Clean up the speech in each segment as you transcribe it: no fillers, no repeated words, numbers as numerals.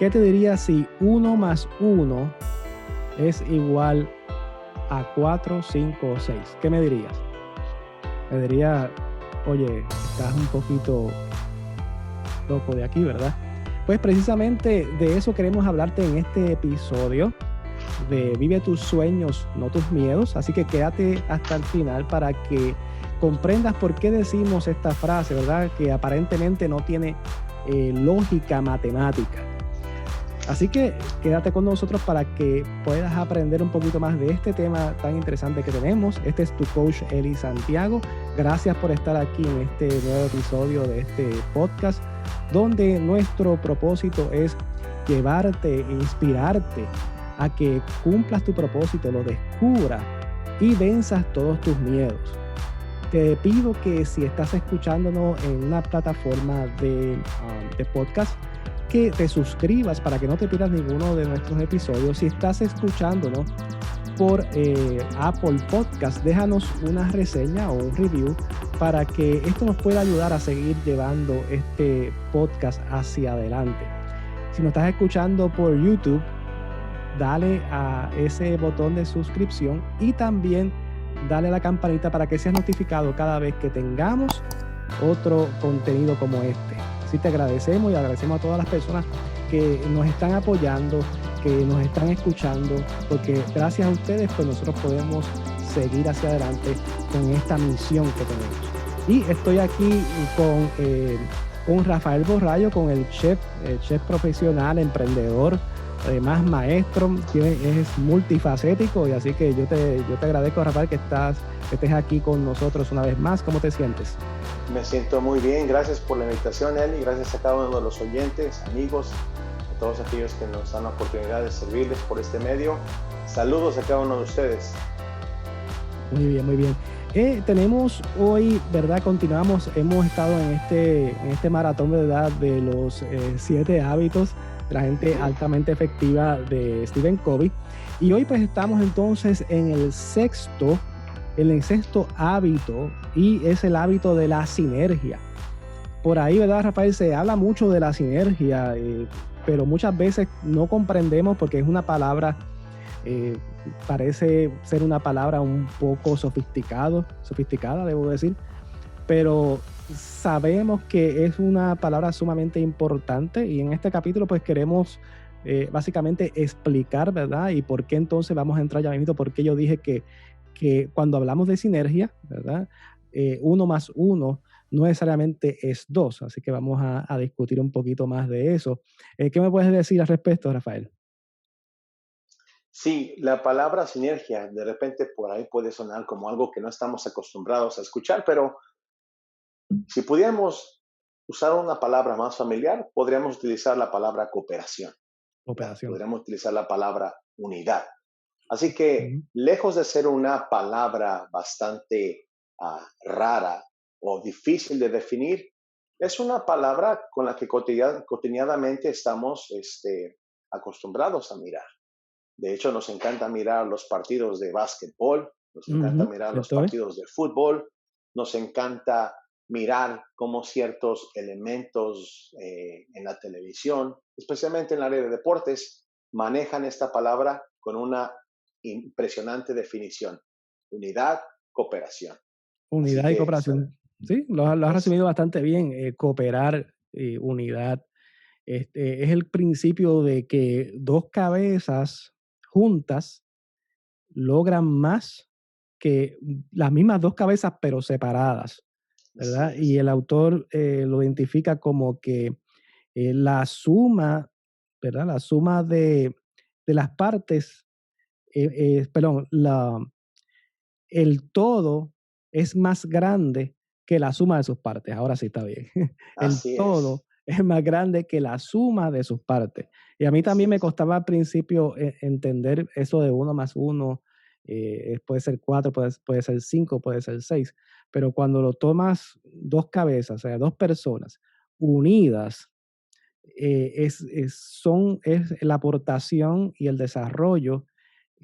¿qué te diría si 1 más 1 es igual a 4, 5 o 6? ¿Qué me dirías? Me diría, oye, estás un poquito loco de aquí, ¿verdad? Pues precisamente de eso queremos hablarte en este episodio de Vive tus sueños, no tus miedos. Así que quédate hasta el final para que comprendas por qué decimos esta frase, ¿verdad? Que aparentemente no tiene lógica matemática. Así que quédate con nosotros para que puedas aprender un poquito más de este tema tan interesante que tenemos. Este es tu coach Eli Santiago. Gracias por estar aquí en este nuevo episodio de este podcast, donde nuestro propósito es llevarte, inspirarte a que cumplas tu propósito, lo descubras y venzas todos tus miedos. Te pido que si estás escuchándonos en una plataforma de podcast, que te suscribas para que no te pierdas ninguno de nuestros episodios. Si estás escuchándonos por Apple Podcast, déjanos una reseña o un review para que esto nos pueda ayudar a seguir llevando este podcast hacia adelante. Si nos estás escuchando por YouTube, dale a ese botón de suscripción y también dale a la campanita para que seas notificado cada vez que tengamos otro contenido como este. Así te agradecemos y agradecemos a todas las personas que nos están apoyando, que nos están escuchando, porque gracias a ustedes pues nosotros podemos seguir hacia adelante con esta misión que tenemos. Y estoy aquí con Rafael Borrallo, con el chef profesional, emprendedor, además maestro, es multifacético, y así que yo te agradezco, Rafael, que estés aquí con nosotros una vez más. ¿Cómo te sientes? Me siento muy bien, gracias por la invitación, Eli, gracias a cada uno de los oyentes, amigos, a todos aquellos que nos dan la oportunidad de servirles por este medio. Saludos a cada uno de ustedes. Muy bien, muy bien. Tenemos hoy, ¿verdad? Continuamos, hemos estado en este maratón, ¿verdad? De los 7 hábitos de la gente altamente efectiva de Stephen Covey. Y hoy pues estamos entonces en el sexto hábito, y es el hábito de la sinergia. Por ahí, ¿verdad, Rafael? Se habla mucho de la sinergia, pero muchas veces no comprendemos porque es una palabra, parece ser una palabra un poco sofisticada, debo decir, pero sabemos que es una palabra sumamente importante, y en este capítulo pues queremos básicamente explicar, ¿verdad? Y por qué entonces vamos a entrar ya mismo, porque yo dije que cuando hablamos de sinergia, ¿verdad? 1 más 1 no necesariamente es 2, así que vamos a discutir un poquito más de eso. ¿Qué me puedes decir al respecto, Rafael? Sí, la palabra sinergia de repente por ahí puede sonar como algo que no estamos acostumbrados a escuchar, pero si pudiéramos usar una palabra más familiar, podríamos utilizar la palabra cooperación. Operación. Podríamos utilizar la palabra unidad. Así que, Uh-huh. lejos de ser una palabra bastante rara o difícil de definir, es una palabra con la que cotidianamente estamos acostumbrados a mirar. De hecho, nos encanta mirar los partidos de básquetbol, nos encanta Uh-huh. mirar los ¿Cierto? partidos de fútbol, nos encanta mirar cómo ciertos elementos en la televisión, especialmente en el área de deportes, manejan esta palabra con una impresionante definición: unidad, cooperación. Así Unidad y que cooperación. Sí, lo has es, resumido bastante bien. Cooperar, unidad. Es el principio de que dos cabezas juntas logran más que las mismas dos cabezas, pero separadas, así ¿verdad? Y es. el autor lo identifica como que la suma, ¿verdad? La suma de las partes, perdón, el todo es más grande que la suma de sus partes. Ahora sí está bien. El Así es. todo es más grande que la suma de sus partes. Y a mí Así también me es. costaba al principio entender eso de 1 más 1. Puede ser 4, puede ser 5, puede ser 6. Pero cuando lo tomas dos cabezas, o sea, dos personas unidas, es la aportación y el desarrollo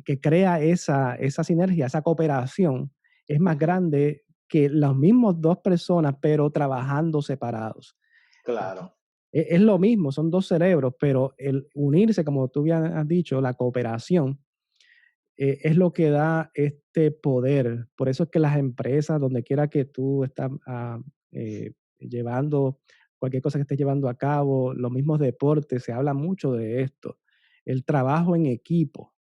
que crea esa sinergia, esa cooperación, es más Ujú. grande que las mismas dos personas, pero trabajando separados. Claro. Es lo mismo, son dos cerebros, pero el unirse, como tú bien has dicho, la cooperación, es lo que da este poder. Por eso es que las empresas, donde quiera que tú estás llevando, cualquier cosa que estés llevando a cabo, los mismos deportes, se habla mucho de esto, el trabajo en equipo,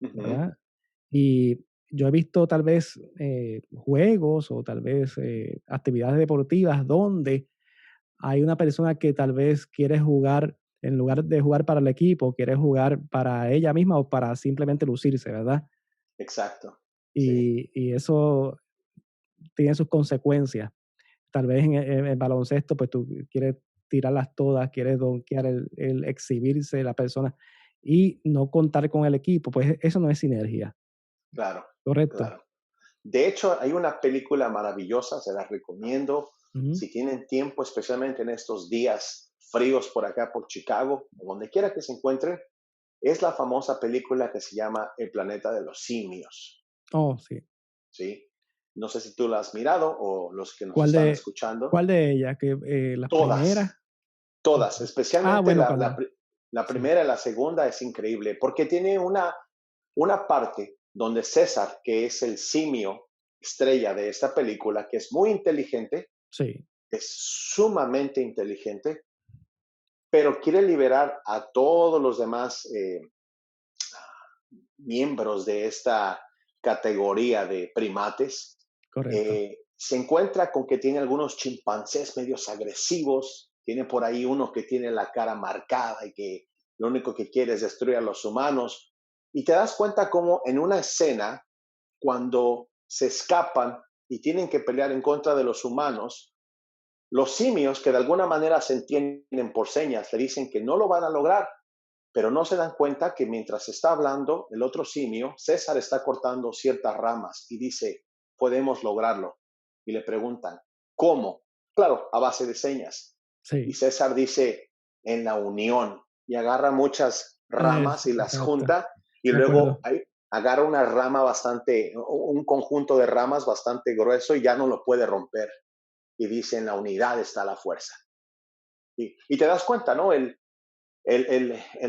Ujú, ¿verdad? Y yo he visto tal vez juegos o tal vez actividades deportivas donde hay una persona que tal vez quiere jugar, en lugar de jugar para el equipo, quiere jugar para ella misma o para simplemente lucirse, ¿verdad? exacto, sí, Y eso tiene sus consecuencias. Tal vez en el baloncesto, pues tú quieres tirarlas todas, quieres donkear el exhibirse la persona y no contar con el equipo, pues eso no es sinergia, claro, ¿correcto? claro. De hecho, hay una película maravillosa, se la recomiendo. Ujú. Si tienen tiempo, especialmente en estos días fríos por acá, por Chicago, o donde quiera que se encuentren, es la famosa película que se llama El planeta de los simios, Oh, sí. ¿sí? No sé si tú la has mirado o los que nos ¿Cuál están de escuchando. cuál de ellas? Que, las primeras. Todas, todas, Okey. Ah, especialmente bueno, cuando la sí, primera y la segunda es increíble, porque tiene una parte donde César, que es el simio estrella de esta película, que es muy inteligente, sí, es sumamente inteligente, pero quiere liberar a todos los demás miembros de esta categoría de primates. correcto. Se encuentra con que tiene algunos chimpancés medios agresivos, tiene por ahí uno que tiene la cara marcada y que lo único que quiere es destruir a los humanos. Y te das cuenta como en una escena, cuando se escapan y tienen que pelear en contra de los humanos, los simios, que de alguna manera se entienden por señas, le dicen que no lo van a lograr, pero no se dan cuenta que mientras está hablando el otro simio, César está cortando ciertas ramas y dice, podemos lograrlo. Y le preguntan, ¿cómo? Claro, a base de señas. Y Sí, César dice, en la unión, y agarra muchas ramas y las exacto, junta, y de acuerdo. luego agarra una rama bastante, un conjunto de ramas bastante grueso y ya no lo puede romper. Y dice, en la unidad está la fuerza. Y te das cuenta, ¿no? En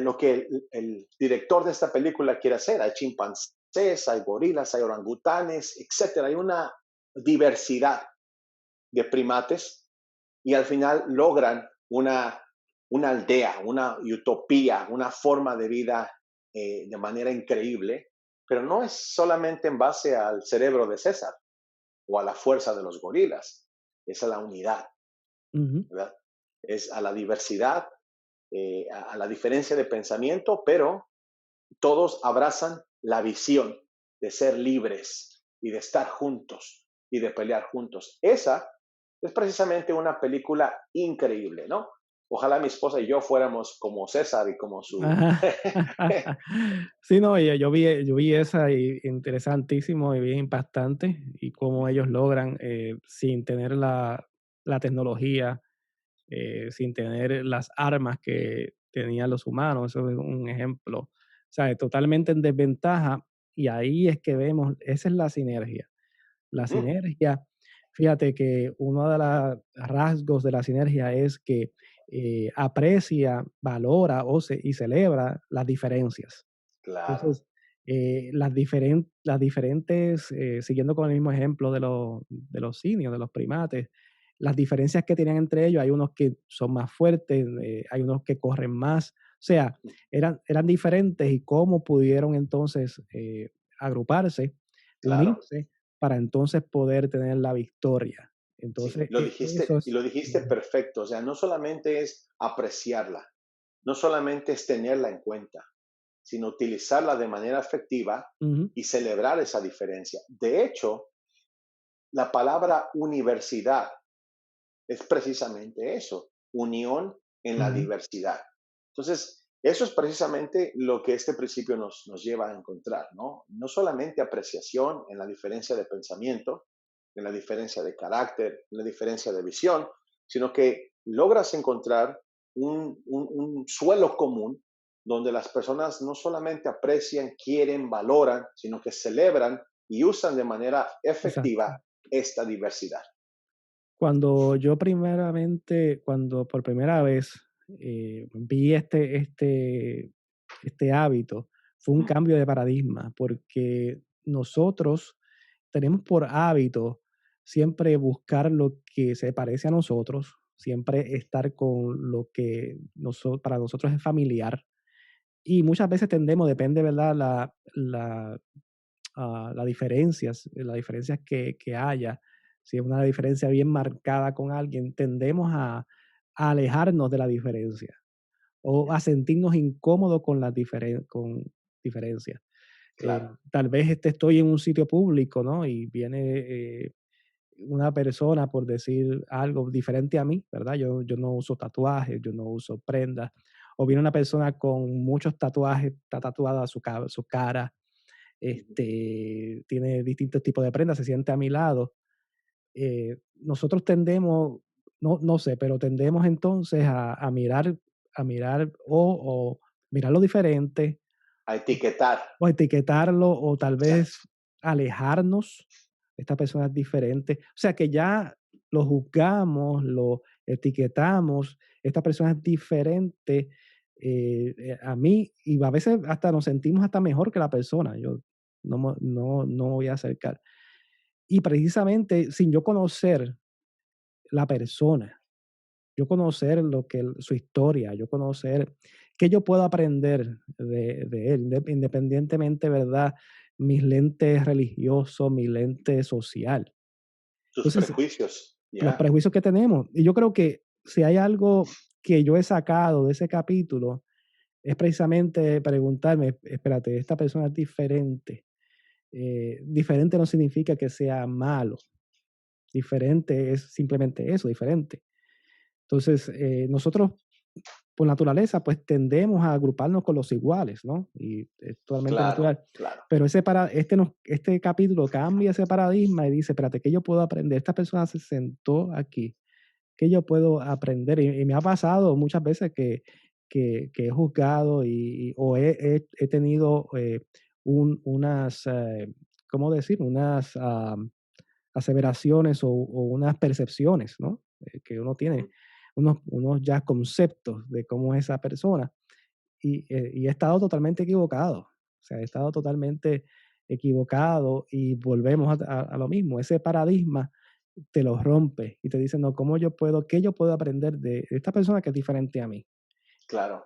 lo que el director de esta película quiere hacer. Hay chimpancés, hay gorilas, hay orangutanes, etcétera. Hay una diversidad de primates y al final logran una aldea, una utopía, una forma de vida de manera increíble, pero no es solamente en base al cerebro de César o a la fuerza de los gorilas, es a la unidad, Ujú, ¿verdad? Es a la diversidad, a la diferencia de pensamiento, pero todos abrazan la visión de ser libres y de estar juntos y de pelear juntos. Esa es precisamente una película increíble, ¿no? Ojalá mi esposa y yo fuéramos como César y como su... ajá. Sí, no, yo vi esa y interesantísimo y bien impactante, y cómo ellos logran, sin tener la tecnología, sin tener las armas que tenían los humanos, eso es un ejemplo. O sea, totalmente en desventaja, y ahí es que vemos, esa es la sinergia. La Ujú, sinergia, fíjate que uno de los rasgos de la sinergia es que aprecia, valora y celebra las diferencias. claro. Entonces, las diferentes, siguiendo con el mismo ejemplo de los simios, de los primates, las diferencias que tienen entre ellos, hay unos que son más fuertes, hay unos que corren más, o sea, eran diferentes, y cómo pudieron entonces agruparse, Claro. unirse, para entonces poder tener la victoria. Sí, Entonces, lo dijiste eso y es. lo dijiste perfecto. O sea, no solamente es apreciarla, no solamente es tenerla en cuenta, sino utilizarla de manera efectiva Ujú, y celebrar esa diferencia. De hecho, la palabra universidad es precisamente eso, unión en la ujú, diversidad. Entonces, eso es precisamente lo que este principio nos lleva a encontrar, ¿no? No solamente apreciación en la diferencia de pensamiento, en la diferencia de carácter, en la diferencia de visión, sino que logras encontrar un suelo común donde las personas no solamente aprecian, quieren, valoran, sino que celebran y usan de manera exacto. efectiva esta diversidad. Cuando por primera vez vi este hábito, fue un cambio de paradigma, porque nosotros tenemos por hábito siempre buscar lo que se parece a nosotros, siempre estar con lo que para nosotros es familiar. Y muchas veces tendemos, depende, ¿verdad? Las diferencias que haya, si es una diferencia bien marcada con alguien, tendemos a alejarnos de la diferencia o a sentirnos incómodos con diferencias. Claro. Tal vez estoy en un sitio público, ¿no? Y viene una persona por decir algo diferente a mí, ¿verdad? Yo no uso tatuajes, yo no uso prendas. O viene una persona con muchos tatuajes, está tatuada su cara, Ujú. tiene distintos tipos de prendas, se siente a mi lado. Nosotros tendemos, no sé, pero tendemos entonces a mirar o mirar lo diferente, A etiquetar. o etiquetarlo, o tal Exacto. vez alejarnos. Esta persona es diferente. O sea, que ya lo juzgamos, lo etiquetamos, esta persona es diferente a mí, y a veces hasta nos sentimos hasta mejor que la persona. Yo no me voy a acercar. Y precisamente sin yo conocer la persona, yo conocer su historia, yo conocer qué yo puedo aprender de él, independientemente, ¿verdad? Mis lentes religiosos, mi lente social. Tus Entonces, prejuicios. los Ya. prejuicios que tenemos. Y yo creo que si hay algo que yo he sacado de ese capítulo, es precisamente preguntarme, espérate, esta persona es diferente. Diferente no significa que sea malo. Diferente es simplemente eso, diferente. Entonces, nosotros por naturaleza, pues tendemos a agruparnos con los iguales, ¿no? Y es totalmente Claro, natural. claro. Pero este capítulo cambia ese paradigma y dice, espérate, ¿qué yo puedo aprender? Esta persona se sentó aquí, ¿qué yo puedo aprender? Y me ha pasado muchas veces que he juzgado o he tenido unas, ¿cómo decir? Unas aseveraciones o unas percepciones, ¿no? Que uno tiene, Ujú. unos ya conceptos de cómo es esa persona, y he estado totalmente equivocado. O sea, he estado totalmente equivocado y volvemos a lo mismo. Ese paradigma te lo rompe y te dice, no, qué yo puedo aprender de esta persona que es diferente a mí? Claro.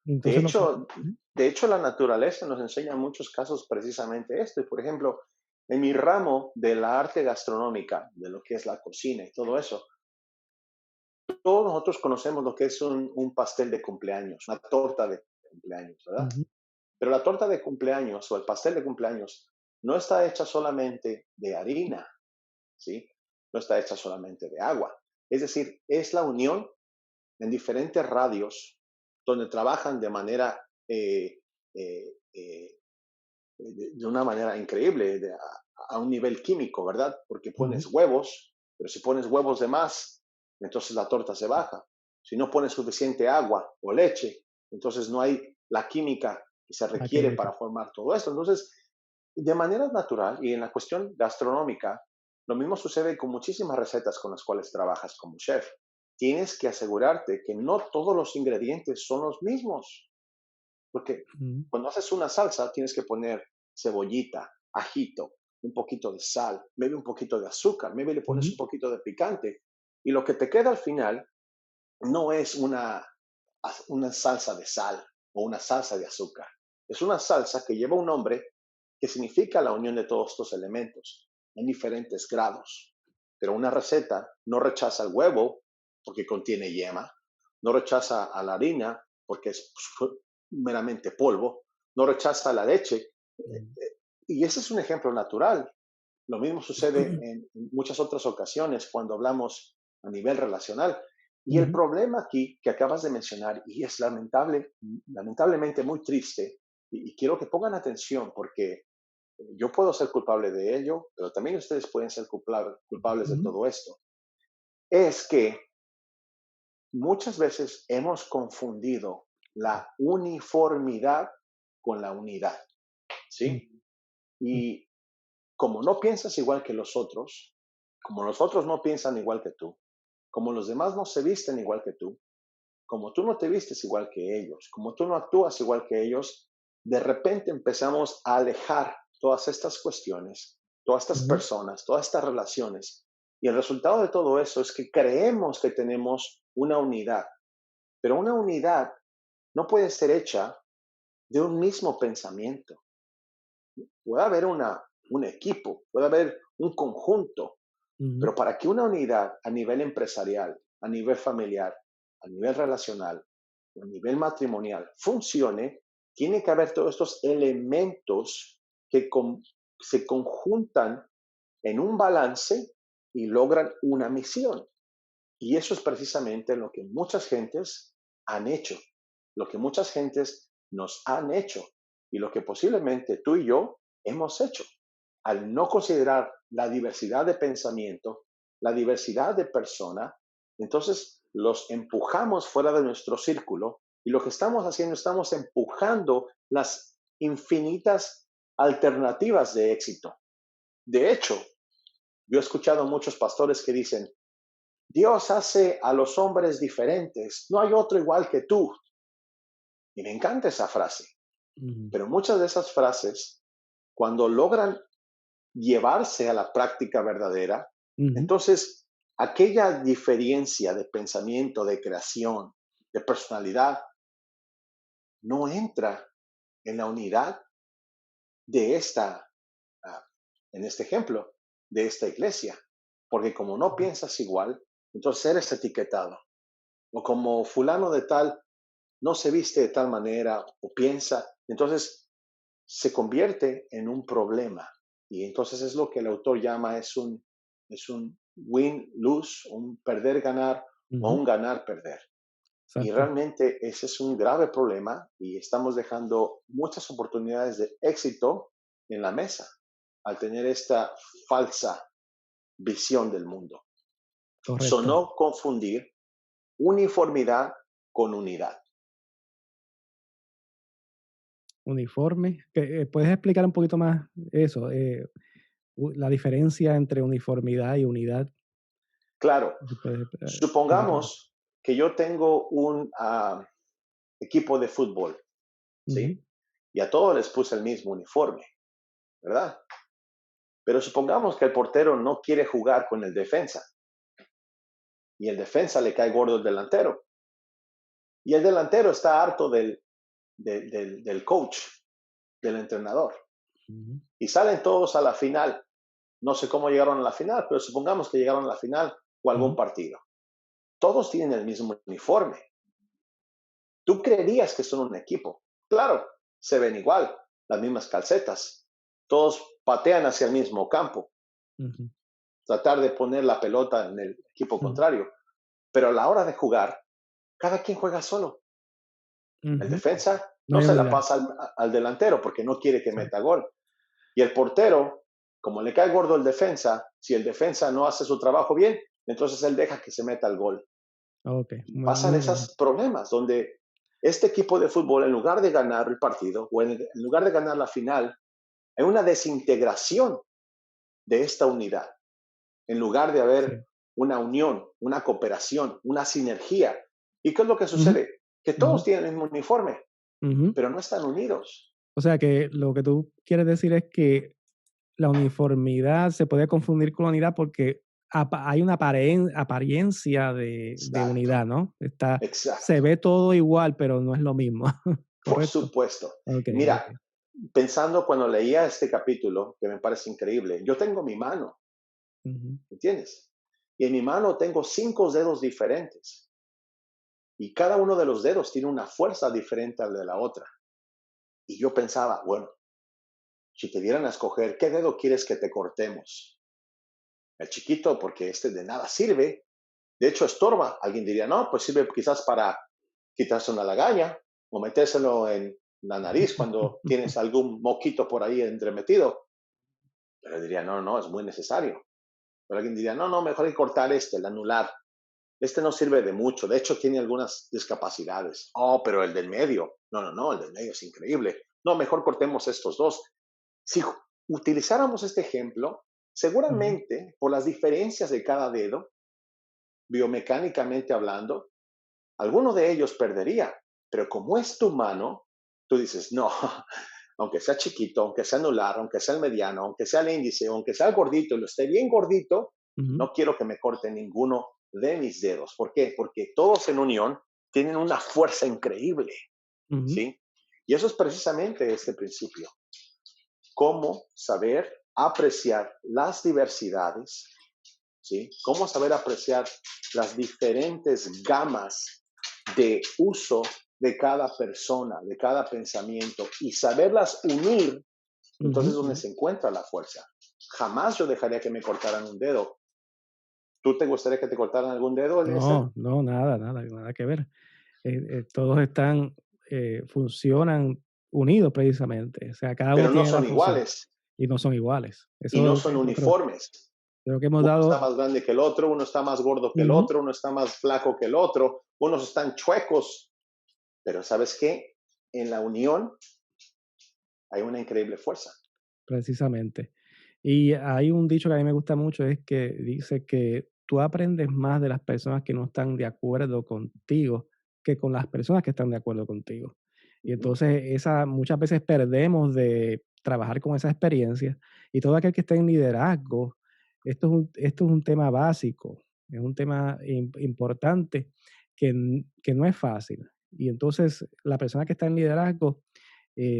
Y De entonces nosotros, hecho, de hecho, la naturaleza nos enseña en muchos casos precisamente esto. Y por ejemplo, en mi ramo de la arte gastronómica, de lo que es la cocina y todo eso, todos nosotros conocemos lo que es un pastel de cumpleaños, una torta de cumpleaños, ¿verdad? ujú, Pero la torta de cumpleaños o el pastel de cumpleaños no está hecha solamente de harina, ¿sí? No está hecha solamente de agua. Es decir, es la unión en diferentes radios donde trabajan de manera, de una manera increíble, a un nivel químico, ¿verdad? Porque ujú, pones huevos, pero si pones huevos de más, entonces la torta se baja. Si no pones suficiente agua o leche, entonces no hay la química que se la requiere química. para formar todo esto. Entonces, de manera natural y en la cuestión gastronómica, lo mismo sucede con muchísimas recetas con las cuales trabajas como chef. Tienes que asegurarte que no todos los ingredientes son los mismos, porque Ujú, cuando haces una salsa tienes que poner cebollita, ajito, un poquito de sal, maybe un poquito de azúcar, maybe le pones ujú, un poquito de picante. Y lo que te queda al final no es una salsa de sal o una salsa de azúcar. Es una salsa que lleva un nombre que significa la unión de todos estos elementos en diferentes grados. Pero una receta no rechaza el huevo porque contiene yema, no rechaza a la harina porque es meramente polvo, no rechaza la leche. ujú. Y ese es un ejemplo natural. Lo mismo sucede en muchas otras ocasiones cuando hablamos a nivel relacional. Y el Ujú, problema aquí que acabas de mencionar, y es lamentablemente muy triste, y quiero que pongan atención porque yo puedo ser culpable de ello, pero también ustedes pueden ser culpables de ujú, todo esto, es que muchas veces hemos confundido la uniformidad con la unidad, ujú, ¿sí? Y como no piensas igual que los otros, como los otros no piensan igual que tú, como los demás no se visten igual que tú, como tú no te vistes igual que ellos, como tú no actúas igual que ellos, de repente empezamos a alejar todas estas cuestiones, todas estas Ujú, personas, todas estas relaciones. Y el resultado de todo eso es que creemos que tenemos una unidad, pero una unidad no puede ser hecha de un mismo pensamiento. Puede haber un equipo, puede haber un conjunto, ujú, pero para que una unidad a nivel empresarial, a nivel familiar, a nivel relacional, a nivel matrimonial funcione, tiene que haber todos estos elementos que se conjuntan en un balance y logran una misión. Y eso es precisamente lo que muchas gentes han hecho, lo que muchas gentes nos han hecho y lo que posiblemente tú y yo hemos hecho. Al no considerar la diversidad de pensamiento, la diversidad de persona, entonces los empujamos fuera de nuestro círculo y lo que estamos haciendo, estamos empujando las infinitas alternativas de éxito. De hecho, yo he escuchado a muchos pastores que dicen, Dios hace a los hombres diferentes, no hay otro igual que tú. Y me encanta esa frase, ujú, pero muchas de esas frases, cuando logran llevarse a la práctica verdadera, ujú. entonces aquella diferencia de pensamiento, de creación, de personalidad, no entra en la unidad de esta, ah, en este ejemplo, de esta iglesia. Porque como no piensas igual, entonces eres etiquetado. O como fulano de tal no se viste de tal manera o piensa, entonces se convierte en un problema. Y entonces es lo que el autor llama es un win-lose, un perder-ganar o Ujú, un ganar-perder. Y exacto, realmente ese es un grave problema y estamos dejando muchas oportunidades de éxito en la mesa al tener esta falsa visión del mundo. correcto. Sonó confundir uniformidad con unidad. Uniforme. ¿Puedes explicar un poquito más eso? La diferencia entre uniformidad y unidad. Claro, Si puedes un poquito más. supongamos que yo tengo un equipo de fútbol, Ujú, ¿sí? Y a todos les puse el mismo uniforme, ¿verdad? Pero supongamos que el portero no quiere jugar con el defensa y el defensa le cae gordo el delantero. Y el delantero está harto del coach, del entrenador. ujú, Y salen todos a la final. No sé cómo llegaron a la final, pero supongamos que llegaron a la final o algún ujú, partido. Todos tienen el mismo uniforme. Tú creerías que son un equipo. Claro, se ven igual, las mismas calcetas. Todos patean hacia el mismo campo, ujú, tratar de poner la pelota en el equipo ujú, contrario. Pero a la hora de jugar, cada quien juega solo. El ujú. defensa No no hay se la unidad. pasa al delantero porque no quiere que meta Exacto. gol. Y el portero, como le cae gordo el defensa, si el defensa no hace su trabajo bien, entonces él deja que se meta el gol. Okey, Y muy pasan muy bien. esos problemas donde este equipo de fútbol, en lugar de ganar el partido o en lugar de ganar la final, hay una desintegración de esta unidad, en lugar de haber Sí. una unión, una cooperación, una sinergia. ¿Y qué es lo que Ujú, sucede? Que ujú, todos tienen el mismo uniforme, ujú. pero no están unidos. O sea, que lo que tú quieres decir es que la uniformidad se puede confundir con la unidad porque hay una apariencia de Exacto, unidad, ¿no? Se exacto. ve todo igual, pero no es lo mismo, Por ¿correcto? supuesto. Okey, Mira, okey. pensando cuando leía este capítulo, que me parece increíble, yo tengo mi mano, Ujú, ¿entiendes? Y en mi mano tengo 5 dedos diferentes y cada uno de los dedos tiene una fuerza diferente al de la otra. Y yo pensaba, bueno, si te dieran a escoger, ¿qué dedo quieres que te cortemos? El chiquito, porque este de nada sirve, de hecho estorba. Alguien diría, no, pues sirve quizás para quitarse una lagaña o metérselo en la nariz cuando tienes algún moquito por ahí entremetido. Pero diría, no, no, es muy necesario. Pero alguien diría, no, no, mejor hay que cortar este, el anular. Este no sirve de mucho, de hecho tiene algunas discapacidades. Oh, pero el del medio, no, no, no, el del medio es increíble. No, mejor cortemos estos dos. Si utilizáramos este ejemplo, ujú, seguramente por las diferencias de cada dedo, biomecánicamente hablando, alguno de ellos perdería, pero como es tu mano, tú dices, no, aunque sea chiquito, aunque sea anular, aunque sea el mediano, aunque sea el índice, aunque sea el gordito, y lo esté bien gordito, Ujú, no quiero que me corte ninguno de mis dedos. ¿Por qué? Porque todos en unión tienen una fuerza increíble, ujú, ¿sí? Y eso es precisamente este principio. Cómo saber apreciar las diversidades, ¿sí? Cómo saber apreciar las diferentes gamas de uso de cada persona, de cada pensamiento y saberlas unir, ujú, entonces es donde ujú. se encuentra la fuerza. Jamás yo dejaría que me cortaran un dedo. ¿Tú te gustaría que te cortaran algún dedo, Eliezer? No, no, nada, nada, nada que ver. Todos están, funcionan unidos precisamente. O sea, cada uno Pero no tiene la son función iguales y no son iguales. y no Eso son es otro, uniformes. creo que hemos Uno está dado. más grande que el otro, uno está más gordo que el Ujú, otro, uno está más flaco que el otro, unos están chuecos, pero ¿sabes qué? En la unión hay una increíble fuerza. precisamente. Y hay un dicho que a mí me gusta mucho, es que dice que tú aprendes más de las personas que no están de acuerdo contigo que con las personas que están de acuerdo contigo. Y Ujú, entonces esa, muchas veces perdemos de trabajar con esa experiencia y todo aquel que está en liderazgo, esto es un tema básico, es un tema importante que no es fácil. Y entonces la persona que está en liderazgo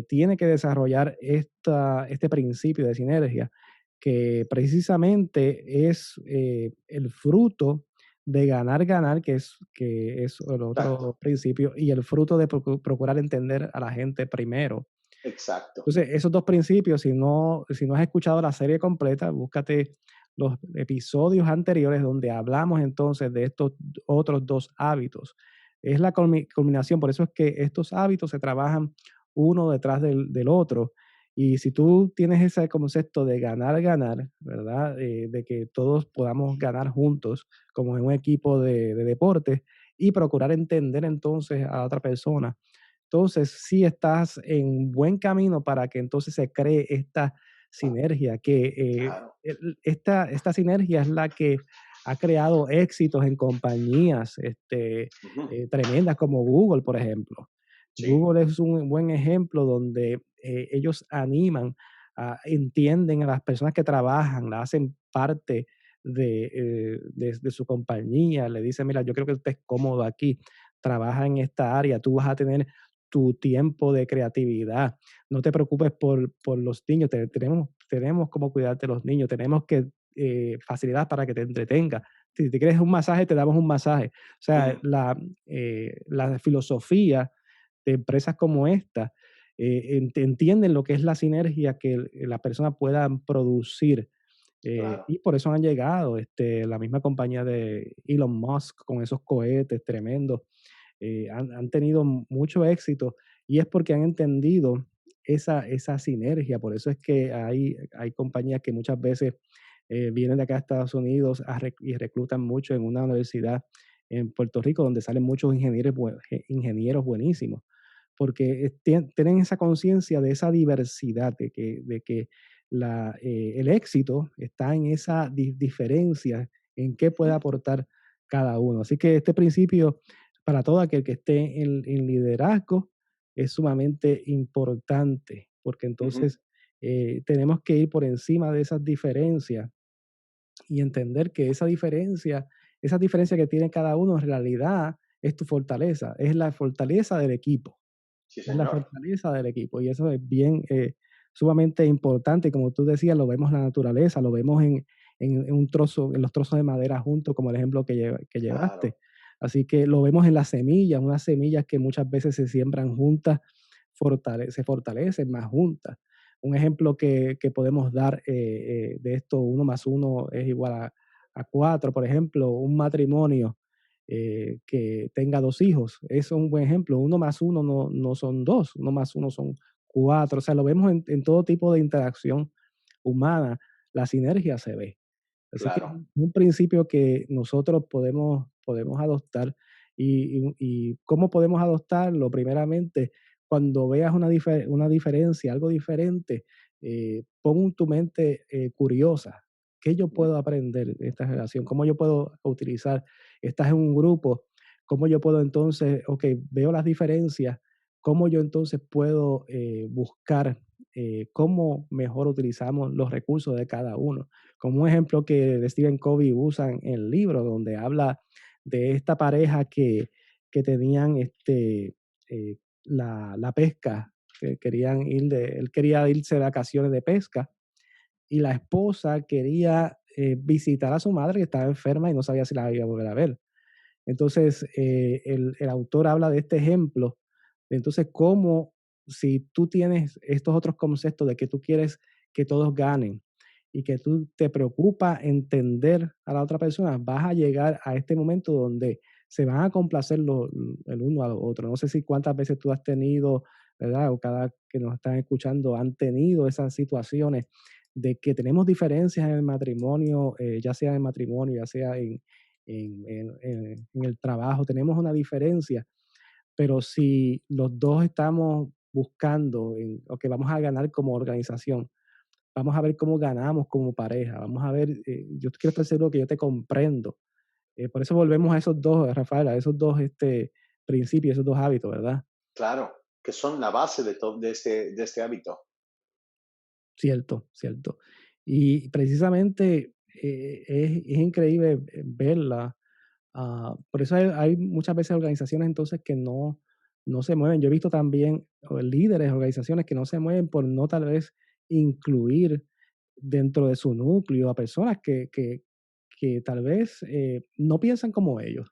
tiene que desarrollar este principio de sinergia, que precisamente es el fruto de ganar, ganar, que es el exacto, otro principio, y el fruto de procurar entender a la gente primero. exacto. Entonces, esos dos principios, si no has escuchado la serie completa, búscate los episodios anteriores donde hablamos entonces de estos otros dos hábitos. Es la culminación, por eso es que estos hábitos se trabajan uno detrás del otro. Y si tú tienes ese concepto de ganar, ganar, ¿verdad? De que todos podamos ganar juntos, como en un equipo de deporte, y procurar entender entonces a la otra persona, entonces sí estás en buen camino para que entonces se cree esta sinergia, que Claro. esta sinergia es la que ha creado éxitos en compañías Ujú, tremendas como Google, por ejemplo. sí, Google es un buen ejemplo donde ellos animan, entienden a las personas que trabajan, la hacen parte de su compañía, le dicen, mira, yo creo que estés cómodo aquí, trabaja en esta área, tú vas a tener tu tiempo de creatividad. No te preocupes por los niños, tenemos cómo cuidarte de los niños, tenemos que facilidad para que te entretenga. Si te quieres un masaje, te damos un masaje. O sea, ujú, la filosofía de empresas como esta entienden lo que es la sinergia que las personas puedan producir. claro. Y por eso han llegado la misma compañía de Elon Musk con esos cohetes tremendos han tenido mucho éxito y es porque han entendido esa sinergia. Por eso es que hay compañías que muchas veces vienen de acá a Estados Unidos y reclutan mucho en una universidad en Puerto Rico, donde salen muchos ingenieros buenísimos, porque tienen esa conciencia de esa diversidad, de que el éxito está en esa diferencia, en qué puede Ujú, aportar cada uno. Así que este principio para todo aquel que esté en liderazgo es sumamente importante, porque ujú, entonces tenemos que ir por encima de esas diferencias y entender que esa diferencia que tiene cada uno en realidad es tu fortaleza, es la fortaleza del equipo, sí, es la señor. fortaleza del equipo y eso es bien sumamente importante. Como tú decías, lo vemos en la naturaleza, lo vemos en un trozo, en los trozos de madera juntos, como el ejemplo que llevaste. Claro. Así que lo vemos en las semillas, unas semillas que muchas veces se siembran juntas, se fortalecen más juntas. Un ejemplo que podemos dar de esto, uno más uno es igual a cuatro, por ejemplo, un matrimonio que tenga dos hijos, eso es un buen ejemplo. Uno más uno no son dos, uno más uno son cuatro. O sea, lo vemos en todo tipo de interacción humana, la sinergia se ve. Así que es Claro. un principio que nosotros podemos adoptar. ¿Y cómo podemos adoptarlo? Primeramente, cuando veas una diferencia, algo diferente, pon tu mente curiosa. ¿Qué yo Ujú, puedo aprender de esta relación? ¿Cómo yo puedo utilizar? Estás en un grupo, ¿cómo yo puedo entonces, ok, veo las diferencias, cómo yo entonces puedo buscar cómo mejor utilizamos los recursos de cada uno? Como un ejemplo que Stephen Covey usa en el libro, donde habla de esta pareja que tenían la pesca, que querían él quería irse de vacaciones de pesca y la esposa quería visitar a su madre que estaba enferma y no sabía si la iba a volver a ver. Entonces, el autor habla de este ejemplo, de entonces cómo si tú tienes estos otros conceptos de que tú quieres que todos ganen y que tú te preocupa entender a la otra persona, vas a llegar a este momento donde se van a complacer el uno al otro. No sé si cuántas veces tú has tenido, ¿verdad? O cada que nos están escuchando han tenido esas situaciones de que tenemos diferencias en el matrimonio, ya sea en el matrimonio, ya sea en el trabajo, tenemos una diferencia, pero si los dos estamos buscando en, ok, vamos a ganar como organización, vamos a ver cómo ganamos como pareja, vamos a ver, yo quiero estar seguro que yo te comprendo. Por eso volvemos a esos dos, Rafael, a esos dos principios, esos dos hábitos, ¿verdad? Claro, que son la base de este hábito. Cierto, cierto. Y precisamente es increíble verla. Por eso hay muchas veces organizaciones entonces que no se mueven. Yo he visto también líderes, organizaciones que no se mueven por no tal vez incluir dentro de su núcleo a personas que tal vez no piensan como ellos,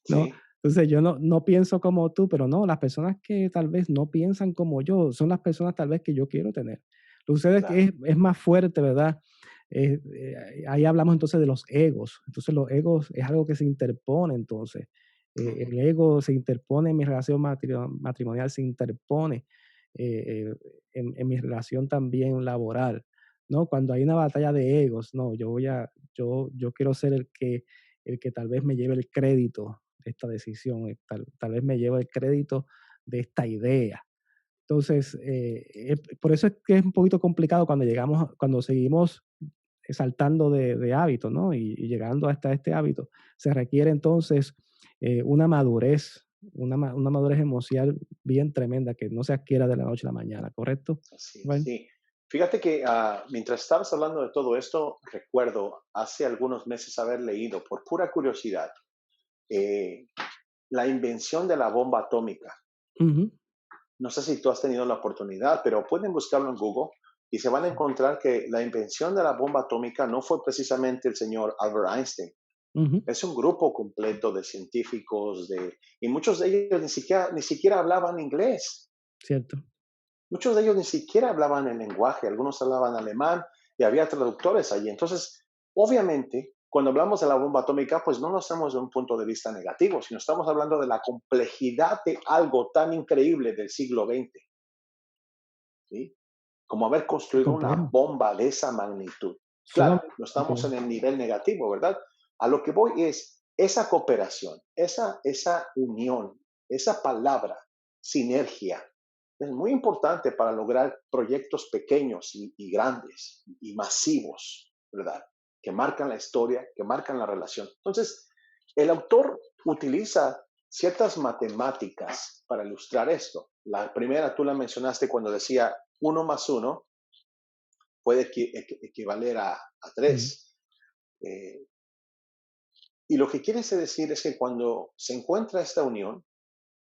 ¿no? Sí, Entonces yo no pienso como tú, pero no, las personas que tal vez no piensan como yo son las personas tal vez que yo quiero tener. Lo que sucede es que claro. es más fuerte, ¿verdad? Ahí hablamos entonces de los egos. Entonces los egos es algo que se interpone entonces. Ujú. El ego se interpone en mi relación matrimonial, se interpone en mi relación también laboral, ¿no? Cuando hay una batalla de egos, no, yo quiero ser el que tal vez me lleve el crédito de esta decisión, tal vez me lleve el crédito de esta idea. Entonces, por eso es que es un poquito complicado cuando seguimos saltando de hábitos, ¿no? Y llegando hasta este hábito. Se requiere entonces una madurez, una madurez emocional bien tremenda que no se adquiera de la noche a la mañana, ¿correcto? Así es, Bueno, sí. Fíjate que mientras estabas hablando de todo esto, recuerdo hace algunos meses haber leído, por pura curiosidad, eh, la invención de la bomba atómica. ujú, No sé si tú has tenido la oportunidad, pero pueden buscarlo en Google y se van a encontrar que la invención de la bomba atómica no fue precisamente el señor Albert Einstein. ujú, Es un grupo completo de científicos y muchos de ellos ni siquiera hablaban inglés. cierto. Muchos de ellos ni siquiera hablaban el lenguaje, algunos hablaban alemán y había traductores allí. Entonces, obviamente, cuando hablamos de la bomba atómica, pues no lo hacemos de un punto de vista negativo, sino estamos hablando de la complejidad de algo tan increíble del siglo XX, ¿sí? Como haber Es construido una complejo, bomba de esa magnitud. Claro, sumamente no estamos complejo. en el nivel negativo, ¿verdad? A lo que voy es esa cooperación, esa unión, esa palabra, sinergia, es muy importante para lograr proyectos pequeños y grandes y masivos, ¿verdad? Que marcan la historia, que marcan la relación. Entonces, el autor utiliza ciertas matemáticas para ilustrar esto. La primera tú la mencionaste cuando decía uno más uno puede equivaler a Mm, 3. Y lo que quiere decir es que cuando se encuentra esta unión,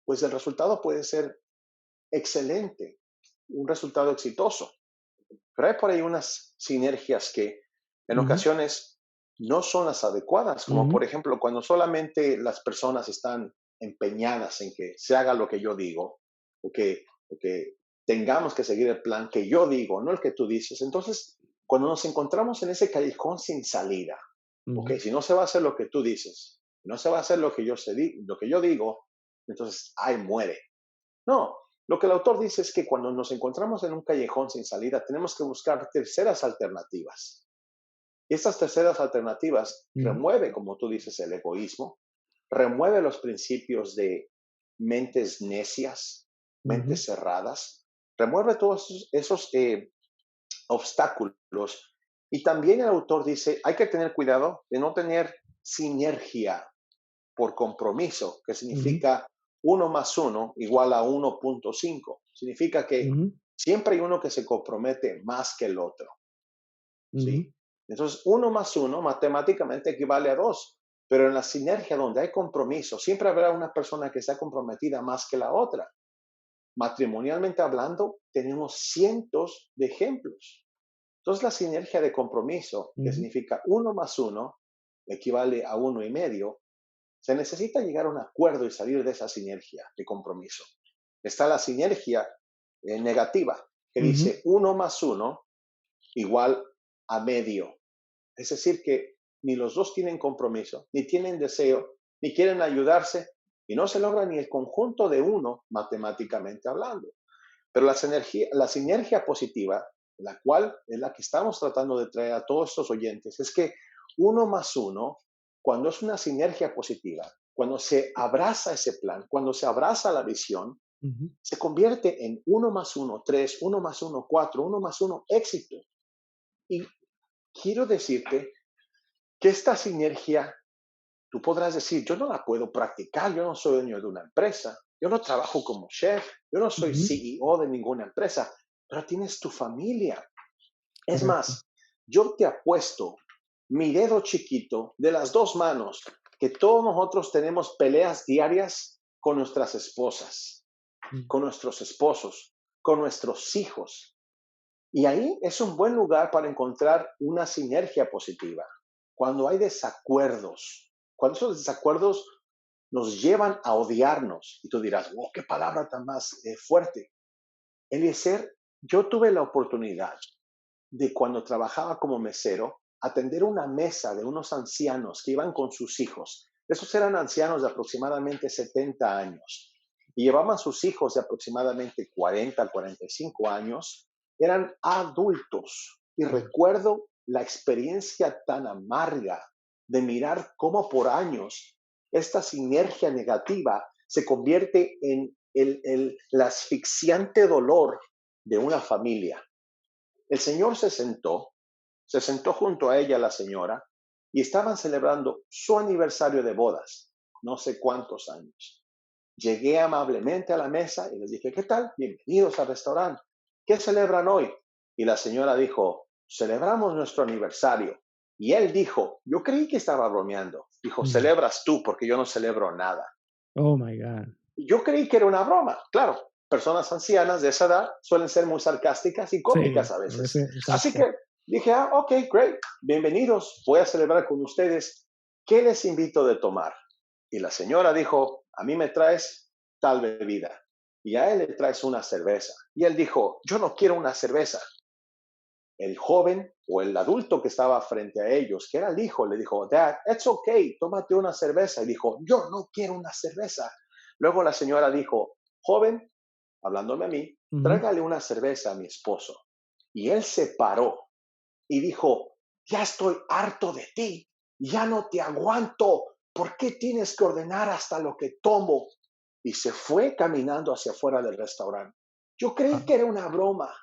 pues el resultado puede ser excelente, un resultado exitoso. Pero hay por ahí unas sinergias que en ujú, ocasiones no son las adecuadas, como ujú, por ejemplo cuando solamente las personas están empeñadas en que se haga lo que yo digo, o que tengamos que seguir el plan que yo digo, no el que tú dices. Entonces, cuando nos encontramos en ese callejón sin salida, ok, ujú, si no se va a hacer lo que tú dices, no se va a hacer lo que yo digo, entonces, ay, muere. No, lo que el autor dice es que cuando nos encontramos en un callejón sin salida, tenemos que buscar terceras alternativas. Y estas terceras alternativas ujú, remueve, como tú dices, el egoísmo, remueve los principios de mentes necias, ujú, mentes cerradas, remueve todos esos obstáculos. Y también el autor dice, hay que tener cuidado de no tener sinergia, por compromiso, que Ujú, significa uno más uno igual a 1.5. Significa que ujú, siempre hay uno que se compromete más que el otro, ujú, ¿sí? Entonces, uno más uno matemáticamente equivale a dos, pero en la sinergia donde hay compromiso, siempre habrá una persona que sea comprometida más que la otra. Matrimonialmente hablando, tenemos cientos de ejemplos. Entonces, la sinergia de compromiso, que ujú, significa uno más uno, equivale a uno y medio, se necesita llegar a un acuerdo y salir de esa sinergia de compromiso. Está la sinergia negativa, que ujú, dice uno más uno igual a medio. Es decir, que ni los dos tienen compromiso, ni tienen deseo, ni quieren ayudarse, y no se logra ni el conjunto de uno matemáticamente hablando. Pero la sinergia positiva, la cual es la que estamos tratando de traer a todos estos oyentes, es que uno más uno, cuando es una sinergia positiva, cuando se abraza ese plan, cuando se abraza la visión, ujú. se convierte en uno más uno, tres, uno más uno, cuatro, uno más uno, éxito. Y quiero decirte que esta sinergia, tú podrás decir, yo no la puedo practicar, yo no soy dueño de una empresa, yo no trabajo como chef, yo no soy Ujú, CEO de ninguna empresa, pero tienes tu familia. Es correcto. más, yo te apuesto mi dedo chiquito de las dos manos que todos nosotros tenemos peleas diarias con nuestras esposas, Mm, con nuestros esposos, con nuestros hijos. Y ahí es un buen lugar para encontrar una sinergia positiva. Cuando hay desacuerdos, cuando esos desacuerdos nos llevan a odiarnos, y tú dirás, wow, qué palabra tan más fuerte. Eliezer, yo tuve la oportunidad de cuando trabajaba como mesero, atender una mesa de unos ancianos que iban con sus hijos. Esos eran ancianos de aproximadamente 70 años y llevaban sus hijos de aproximadamente 40 a 45 años. Eran adultos y mm, recuerdo la experiencia tan amarga de mirar cómo por años esta sinergia negativa se convierte en el asfixiante dolor de una familia. El señor se sentó junto a ella la señora y estaban celebrando su aniversario de bodas, no sé cuántos años. Llegué amablemente a la mesa y les dije, ¿qué tal? Bienvenidos al restaurante. ¿Qué celebran hoy? Y la señora dijo, celebramos nuestro aniversario. Y él dijo, yo creí que estaba bromeando. Dijo, mm. celebras tú porque yo no celebro nada. Oh my God. Yo creí que era una broma. Claro, personas ancianas de esa edad suelen ser muy sarcásticas y Sí, cómicas a a veces. veces, Así exacto. que dije, ok, great, bienvenidos, voy a celebrar con ustedes. ¿Qué les invito de tomar? Y la señora dijo, a mí me traes tal bebida y a él le traes una cerveza. Y él dijo, yo no quiero una cerveza. El joven o el adulto que estaba frente a ellos, que era el hijo, le dijo, Dad, it's okay, tómate una cerveza. Y dijo, yo no quiero una cerveza. Luego la señora dijo, joven, hablándome a mí, Ujú. trágale una cerveza a mi esposo. Y él se paró y dijo, ya estoy harto de ti, ya no te aguanto, ¿por qué tienes que ordenar hasta lo que tomo? Y se fue caminando hacia afuera del restaurante. Yo creí Ah, que era una broma,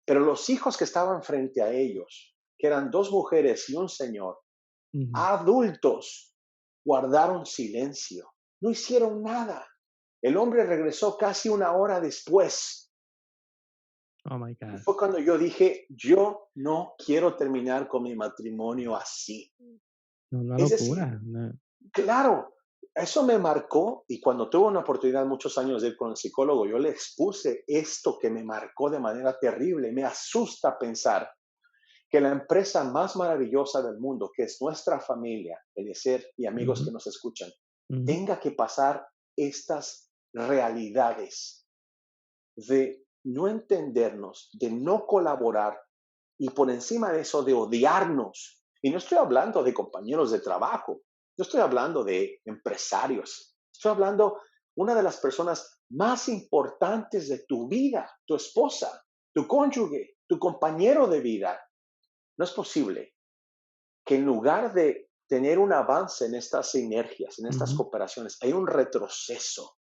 pero los hijos que estaban frente a ellos, que eran dos mujeres y un señor, ujú. adultos, guardaron silencio, no hicieron nada. El hombre regresó casi una hora después. Oh my Y God. fue cuando yo dije, yo no quiero terminar con mi matrimonio así. No, una Es decir, locura. claro, eso me marcó y cuando tuve una oportunidad muchos años de ir con el psicólogo, yo le expuse esto que me marcó de manera terrible. Me asusta pensar que la empresa más maravillosa del mundo, que es nuestra familia, Eliezer y amigos Ujú, que nos escuchan, ujú, tenga que pasar estas realidades de no entendernos, de no colaborar y por encima de eso de odiarnos. Y no estoy hablando de compañeros de trabajo, yo estoy hablando de empresarios, estoy hablando una de las personas más importantes de tu vida, tu esposa, tu cónyuge, tu compañero de vida. No es posible que en lugar de tener un avance en estas sinergias, en estas ujú. cooperaciones, hay un retroceso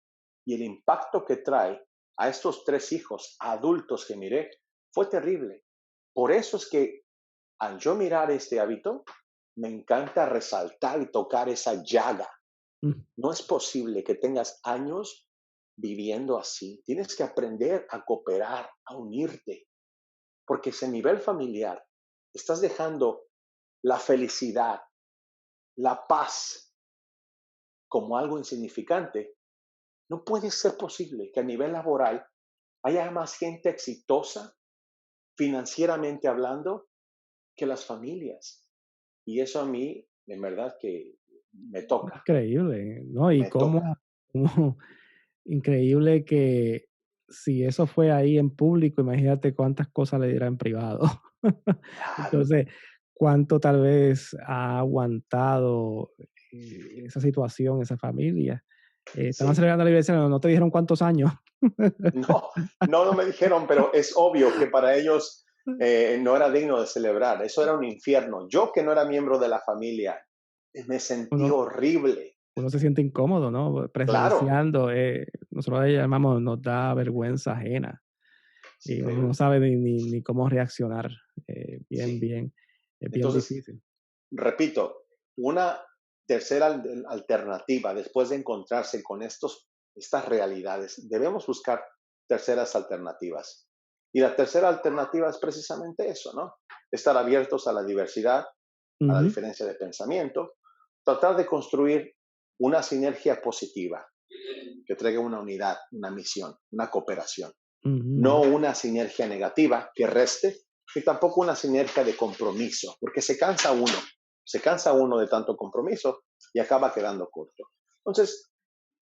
y el impacto que trae a estos tres hijos adultos que miré fue terrible. Por eso es que al yo mirar este hábito, me encanta resaltar y tocar esa llaga Mm, No es posible que tengas años viviendo así. Tienes que aprender a cooperar, a unirte, porque ese nivel familiar estás dejando la felicidad, la paz como algo insignificante. No puede ser posible que a nivel laboral haya más gente exitosa, financieramente hablando, que las familias. Y eso a mí, en verdad, que increíble, ¿no? Y me toca. cómo increíble que si eso fue ahí en público, imagínate cuántas cosas le dirá en privado. Claro, Entonces, cuánto tal vez ha aguantado, esa situación, esa familia. Estaban sí. celebrando la iglesia, ¿no te dijeron cuántos años? No, no me dijeron, pero es obvio que para ellos no era digno de celebrar. Eso era un infierno. Yo que no era miembro de la familia, me sentí Uno horrible. uno se siente incómodo, ¿no? Claro, Presenciando, nosotros le llamamos, nos da vergüenza ajena. Y uno no increíble. sabe ni cómo reaccionar. Bien, Sí. bien, es bien Entonces, difícil. repito, una tercera alternativa después de encontrarse con estas realidades, debemos buscar terceras alternativas. Y la tercera alternativa es precisamente eso, ¿no? Estar abiertos a la diversidad, a la Ujú, diferencia de pensamiento, tratar de construir una sinergia positiva que traiga una unidad, una misión, una cooperación. No ujú, una sinergia negativa que reste, y tampoco una sinergia de compromiso, porque se cansa uno de tanto compromiso y acaba quedando corto. Entonces,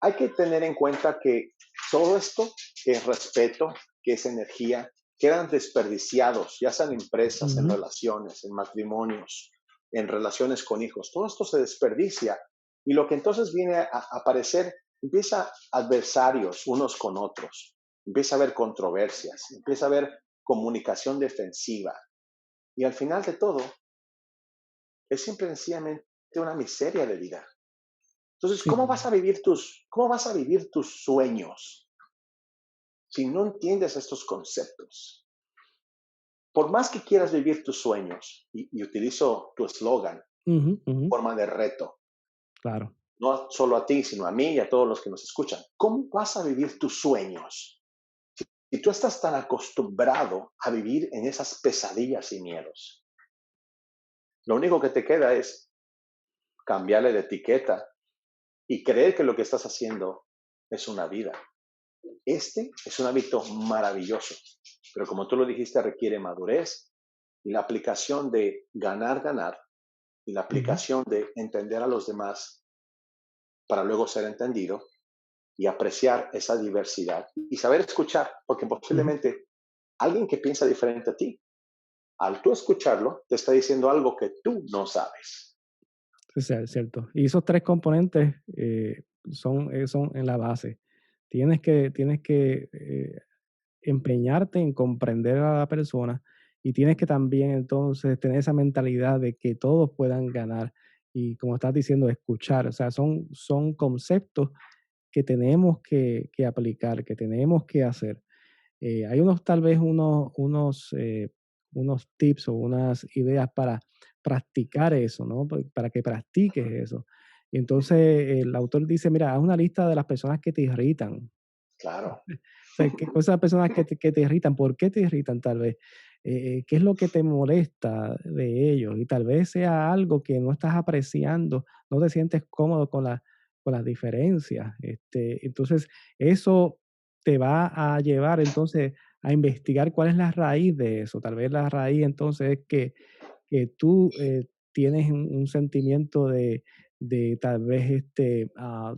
hay que tener en cuenta que todo esto, que es respeto, que es energía, quedan desperdiciados, ya sean empresas, en ujú. relaciones, en matrimonios, en relaciones con hijos. Todo esto se desperdicia y lo que entonces viene a aparecer, empieza adversarios unos con otros, empieza a haber controversias, empieza a haber comunicación defensiva y al final de todo es simple y sencillamente una miseria de vida. Entonces, Sí, cómo vas a vivir tus sueños si no entiendes estos conceptos? Por más que quieras vivir tus sueños, y utilizo tu eslogan, ujú, ujú, forma de reto, claro. no solo a ti, sino a mí y a todos los que nos escuchan, ¿cómo vas a vivir tus sueños si tú estás tan acostumbrado a vivir en esas pesadillas y miedos? Lo único que te queda es cambiarle de etiqueta y creer que lo que estás haciendo es una vida. Este es un hábito maravilloso, pero como tú lo dijiste, requiere madurez y la aplicación de ganar, ganar y la Ujú, aplicación de entender a los demás para luego ser entendido y apreciar esa diversidad y saber escuchar, porque ujú. posiblemente alguien que piensa diferente a ti, al tú escucharlo, te está diciendo algo que tú no sabes. Sí, es cierto. Y esos 3 componentes, son en la base. Tienes que empeñarte en comprender a la persona y tienes que también entonces tener esa mentalidad de que todos puedan ganar y como estás diciendo, escuchar. O sea, son conceptos que tenemos que aplicar, que tenemos que hacer. Hay tal vez unos tips o unas ideas para practicar eso, ¿no? Para que practiques eso. Y entonces el autor dice, mira, haz una lista de las personas que te irritan. Claro, O sea, ¿qué cosas personas que te irritan? ¿Por qué te irritan tal vez? ¿Qué es lo que te molesta de ellos? Y tal vez sea algo que no estás apreciando, no te sientes cómodo con las diferencias. Entonces, eso te va a llevar entonces a investigar cuál es la raíz de eso. Tal vez la raíz entonces es que tú tienes un sentimiento de tal vez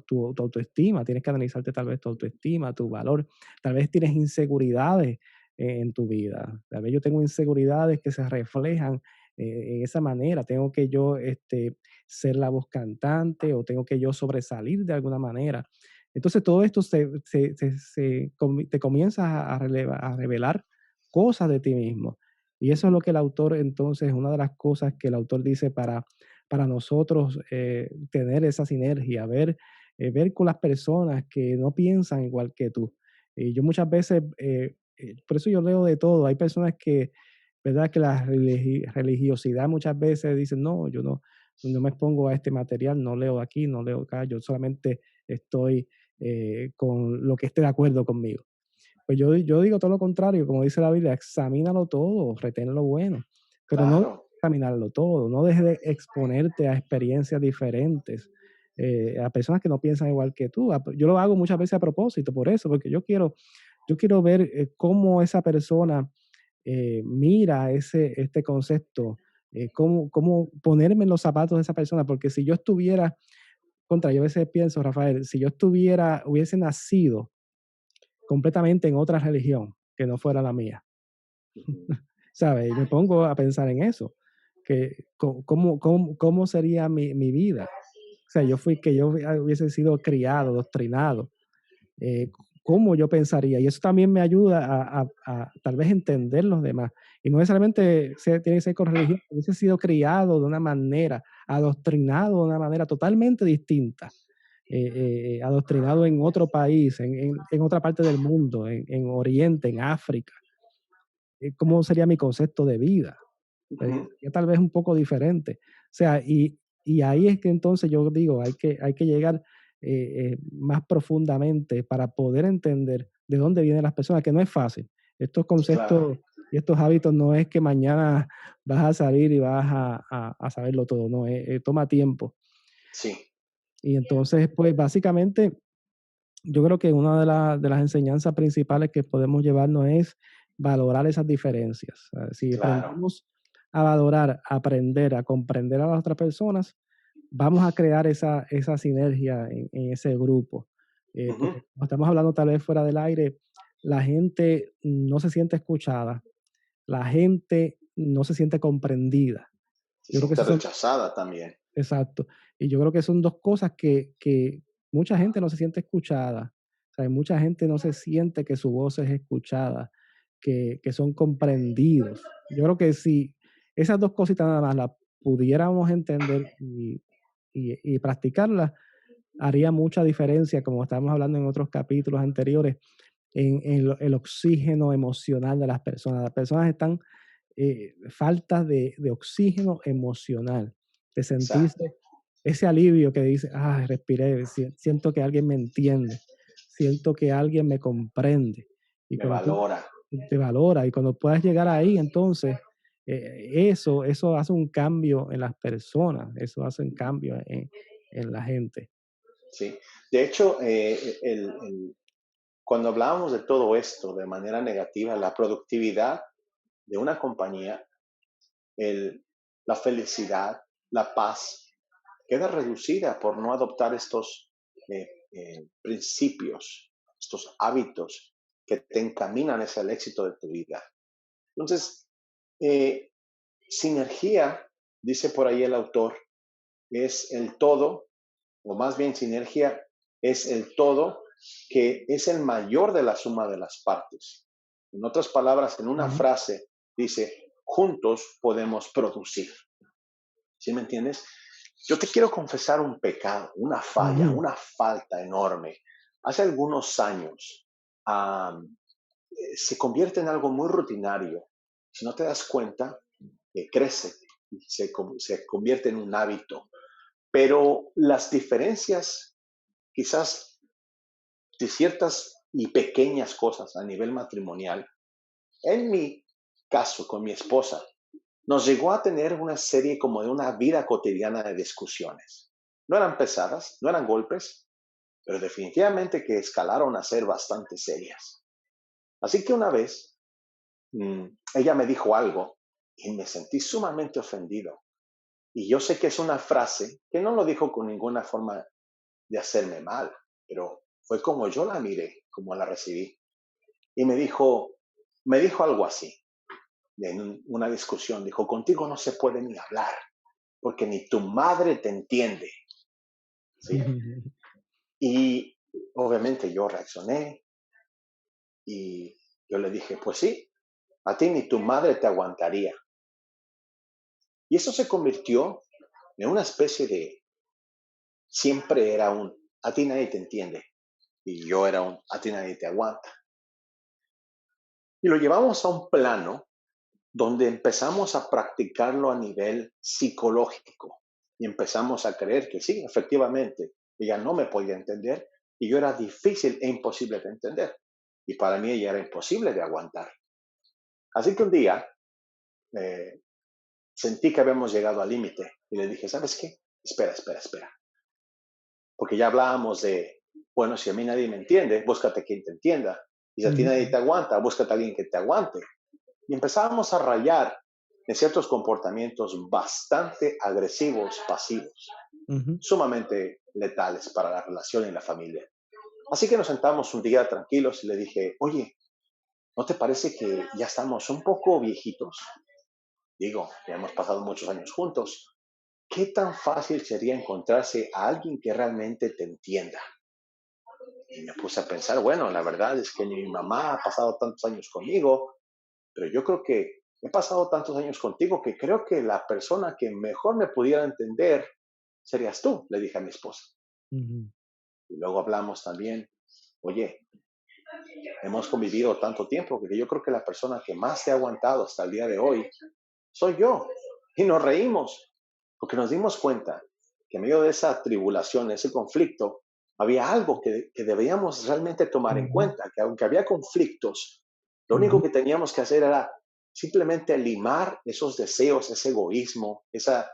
tu autoestima, tienes que analizarte tal vez tu autoestima, tu valor, tal vez tienes inseguridades en tu vida, tal vez yo tengo inseguridades que se reflejan en esa manera, tengo que yo ser la voz cantante o tengo que yo sobresalir de alguna manera. Entonces todo esto te comienza a revelar cosas de ti mismo. Y eso es lo que el autor, entonces, una de las cosas que el autor dice para nosotros tener esa sinergia, ver con las personas que no piensan igual que tú. Y yo muchas veces, por eso yo leo de todo, hay personas que, ¿verdad? Que la religiosidad muchas veces dicen, no, yo no, no me expongo a este material, no leo aquí, no leo acá, yo solamente estoy con lo que esté de acuerdo conmigo. Pues yo digo todo lo contrario, como dice la Biblia, examínalo todo, retén lo bueno, pero no Claro, examinarlo todo, no dejes de exponerte a experiencias diferentes, a personas que no piensan igual que tú. Yo lo hago muchas veces a propósito, por eso, porque yo quiero ver cómo esa persona mira este concepto, cómo ponerme en los zapatos de esa persona, porque si yo estuviera, yo a veces pienso, Rafael, si yo hubiese nacido completamente en otra religión que no fuera la mía, ujú, ¿sabes? Y me pongo a pensar en eso, cómo sería mi vida. O sea, que yo hubiese sido criado, doctrinado, cómo yo pensaría. Y eso también me ayuda a tal vez entender los demás. Y no necesariamente tiene que ser con religión. Hubiese sido criado de una manera, adoctrinado de una manera totalmente distinta. Adoctrinado en otro país, en otra parte del mundo, en Oriente, en África. ¿Cómo sería mi concepto de vida? ujú, Sería tal vez un poco diferente. O sea, y ahí es que entonces yo digo, hay que llegar más profundamente para poder entender de dónde vienen las personas, que no es fácil. Estos claro, conceptos y estos hábitos no es que mañana vas a salir y vas a saberlo todo, no, toma tiempo. sí, Y entonces, pues básicamente yo creo que una de las enseñanzas principales que podemos llevarnos es valorar esas diferencias. Si claro, aprendemos a valorar, a aprender, a comprender a las otras personas, vamos a crear esa sinergia en ese grupo. ujú, Porque como estamos hablando tal vez fuera del aire, la gente no se siente escuchada, la gente no se siente comprendida. se Yo creo que siente esos son rechazada también, exacto. Y yo creo que son 2 cosas que mucha gente no se siente escuchada. O sea, mucha gente no se siente que su voz es escuchada, que son comprendidos. Yo creo que si esas 2 cositas nada más las pudiéramos entender y practicarlas, haría mucha diferencia, como estábamos hablando en otros capítulos anteriores, en el oxígeno emocional de las personas. Las personas están faltas de oxígeno emocional, de exacto, sentirse ese alivio que dice, ah, respiré, siento que alguien me entiende, siento que alguien me comprende. Y me cuando tú valora, te valora y cuando puedas llegar ahí, entonces eso hace un cambio en las personas, eso hace un cambio en la gente. sí. De hecho, cuando hablábamos de todo esto de manera negativa, la productividad de una compañía, el, la felicidad, la paz, queda reducida por no adoptar estos principios, estos hábitos que te encaminan hacia el éxito de tu vida. Entonces, eh, sinergia, dice por ahí el autor, es el todo, o más bien sinergia es el todo que es el mayor de la suma de las partes. En otras palabras, en una Ujú, frase dice, juntos podemos producir. ¿Sí me entiendes? Yo te quiero confesar un pecado, una falla, ujú, una falta enorme. Hace algunos años se convierte en algo muy rutinario. Si no te das cuenta, crece, se convierte en un hábito. Pero las diferencias, quizás de ciertas y pequeñas cosas a nivel matrimonial, en mi caso con mi esposa, nos llegó a tener una serie como de una vida cotidiana de discusiones. No eran pesadas, no eran golpes, pero definitivamente que escalaron a ser bastante serias. Así que una vez ella me dijo algo y me sentí sumamente ofendido. Y yo sé que es una frase que no lo dijo con ninguna forma de hacerme mal, pero fue como yo la miré, como la recibí. Y me dijo algo así, en una discusión, dijo, contigo no se puede ni hablar, porque ni tu madre te entiende, ¿sí? Y obviamente yo reaccioné y yo le dije, pues sí, a ti ni tu madre te aguantaría. Y eso se convirtió en una especie de, siempre era un, a ti nadie te entiende. Y yo era un, a ti nadie te aguanta. Y lo llevamos a un plano donde empezamos a practicarlo a nivel psicológico. Y empezamos a creer que sí, efectivamente, ella no me podía entender y yo era difícil e imposible de entender. Y para mí ella era imposible de aguantar. Así que un día eh, sentí que habíamos llegado al límite y le dije, ¿sabes qué? Espera, espera, espera. Porque ya hablábamos de, bueno, si a mí nadie me entiende, búscate quien te entienda. Y si a ti Ujú, nadie te aguanta, búscate a alguien que te aguante. Y empezábamos a rayar en ciertos comportamientos bastante agresivos, pasivos, ujú. sumamente letales para la relación y la familia. Así que nos sentamos un día tranquilos y le dije, oye, ¿no te parece que ya estamos un poco viejitos? Digo, ya hemos pasado muchos años juntos. ¿Qué tan fácil sería encontrarse a alguien que realmente te entienda? Y me puse a pensar, bueno, la verdad es que ni mi mamá ha pasado tantos años conmigo, pero yo creo que he pasado tantos años contigo que creo que la persona que mejor me pudiera entender serías tú, le dije a mi esposa. Ujú. Y luego hablamos también, oye, hemos convivido tanto tiempo que yo creo que la persona que más te ha aguantado hasta el día de hoy soy yo. Y nos reímos, porque nos dimos cuenta que en medio de esa tribulación, ese conflicto, había algo que debíamos realmente tomar en Ujú, cuenta, que aunque había conflictos, lo único ujú, que teníamos que hacer era simplemente limar esos deseos, ese egoísmo, esa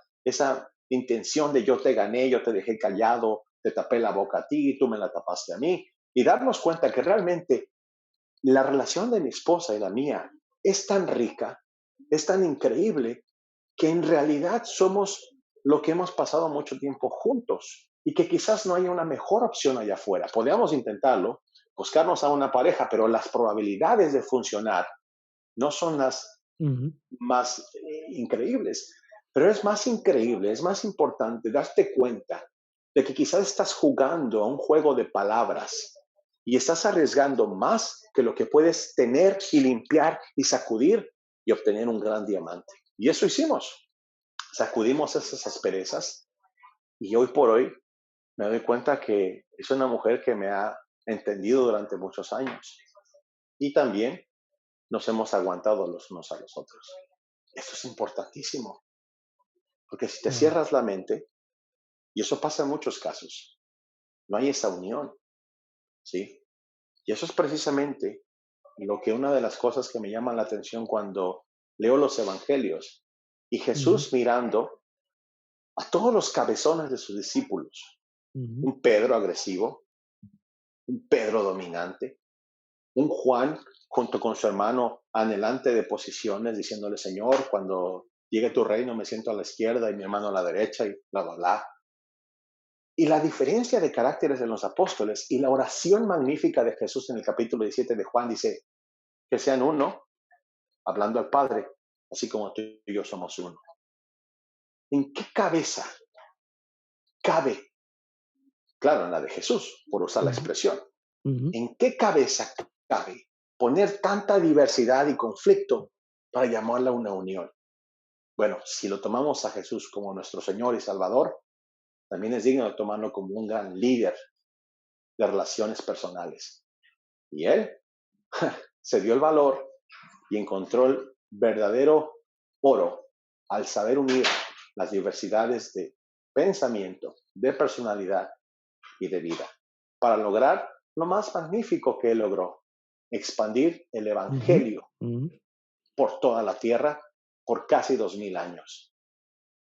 intención de yo te gané, yo te dejé callado, te tapé la boca a ti, tú me la tapaste a mí, y darnos cuenta que realmente la relación de mi esposa y la mía es tan rica, es tan increíble, que en realidad somos lo que hemos pasado mucho tiempo juntos y que quizás no haya una mejor opción allá afuera. Podríamos intentarlo, buscarnos a una pareja, pero las probabilidades de funcionar no son las ujú. más increíbles. Pero es más increíble, es más importante darte cuenta de que quizás estás jugando a un juego de palabras y estás arriesgando más que lo que puedes tener y limpiar y sacudir y obtener un gran diamante. Y eso hicimos. Sacudimos esas asperezas y hoy por hoy me doy cuenta que es una mujer que me ha entendido durante muchos años y también nos hemos aguantado los unos a los otros. Esto es importantísimo, porque si te Wow. cierras la mente, y eso pasa en muchos casos, no hay esa unión, ¿sí? Y eso es precisamente lo que una de las cosas que me llaman la atención cuando leo los evangelios y Ujú, Jesús mirando a todos los cabezones de sus discípulos, ujú, un Pedro agresivo, un Pedro dominante, un Juan junto con su hermano anhelante de posiciones, diciéndole, Señor, cuando llegue tu reino me siento a la izquierda y mi hermano a la derecha y bla, bla, bla. Y la diferencia de caracteres en los apóstoles y la oración magnífica de Jesús en el capítulo 17 de Juan dice, que sean uno, hablando al Padre, así como tú y yo somos uno. ¿En qué cabeza cabe? Claro, en la de Jesús, por usar la ujú, expresión. ujú. ¿En qué cabeza cabe poner tanta diversidad y conflicto para llamarla una unión? Bueno, si lo tomamos a Jesús como nuestro Señor y Salvador, también es digno de tomarlo como un gran líder de relaciones personales. Y Él se dio el valor y encontró el verdadero oro al saber unir las diversidades de pensamiento, de personalidad y de vida, para lograr lo más magnífico que Él logró, expandir el Ujú, Evangelio ujú. por toda la tierra por casi 2000 años,